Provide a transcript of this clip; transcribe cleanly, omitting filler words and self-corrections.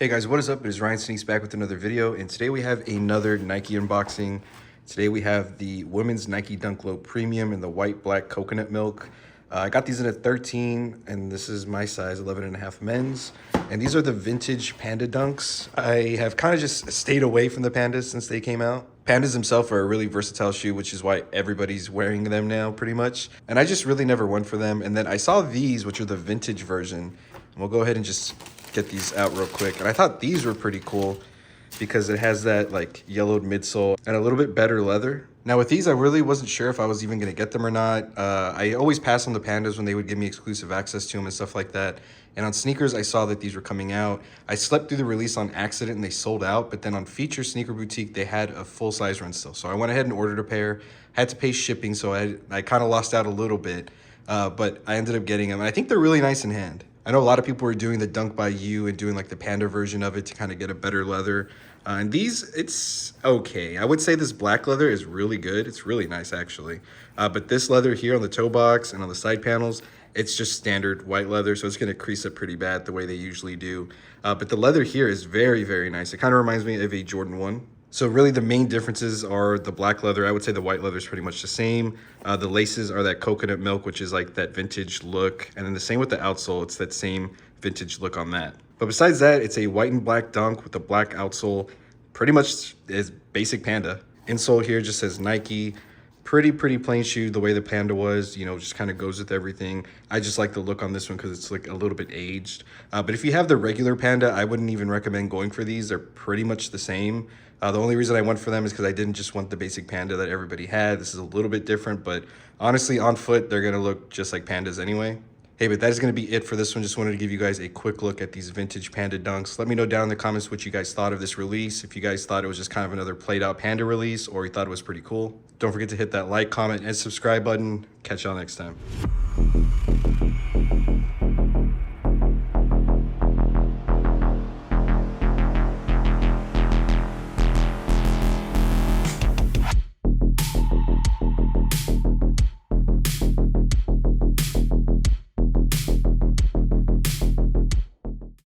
Hey guys, what is up? It is Ryan Sneaks back with another video, and today we have another Nike unboxing. Today we have the women's Nike Dunk Low Premium in the white black coconut milk. I got these in a 13, and this is my size, 11.5 men's. And these are the vintage Panda Dunks. I have kind of just stayed away from the Pandas since they came out. Pandas themselves are a really versatile shoe, which is why everybody's wearing them now pretty much. And I just really never went for them. And then I saw these, which are the vintage version. And we'll go ahead and just get these out real quick. And I thought these were pretty cool because it has that like yellowed midsole and a little bit better leather. Now with these, I really wasn't sure if I was even going to get them or not. I always pass on the Pandas when they would give me exclusive access to them and stuff like that. And on sneakers, I saw that these were coming out. I slept through the release on accident and they sold out. But then on Feature Sneaker Boutique, they had a full size run still. So I went ahead and ordered a pair. Had to pay shipping, so I kind of lost out a little bit. But I ended up getting them. And I think they're really nice in hand. I know a lot of people were doing the Dunk by You and doing like the Panda version of it to kind of get a better leather. And these, it's okay. I would say this black leather is really good. It's really nice actually. But this leather here on the toe box and on the side panels, it's just standard white leather. So it's gonna crease up pretty bad the way they usually do. But the leather here is very, very nice. It kind of reminds me of a Jordan 1. So really the main differences are the black leather. I would say the white leather is pretty much the same. The laces are that coconut milk, which is like that vintage look. And then the same with the outsole, it's that same vintage look on that. But besides that, it's a white and black dunk with a black outsole. Pretty much is basic Panda. Insole here just says Nike. Pretty plain shoe the way the Panda was, you know, just kind of goes with everything. I just like the look on this one because it's like a little bit aged. But if you have the regular Panda, I wouldn't even recommend going for these. They're pretty much the same. The only reason I went for them is because I didn't just want the basic Panda that everybody had. This is a little bit different, but honestly, on foot, they're gonna look just like Pandas anyway. Hey, but that is going to be it for this one. Just wanted to give you guys a quick look at these vintage Panda Dunks. Let me know down in the comments what you guys thought of this release. If you guys thought it was just kind of another played out Panda release or you thought it was pretty cool. Don't forget to hit that like, comment, and subscribe button. Catch y'all next time.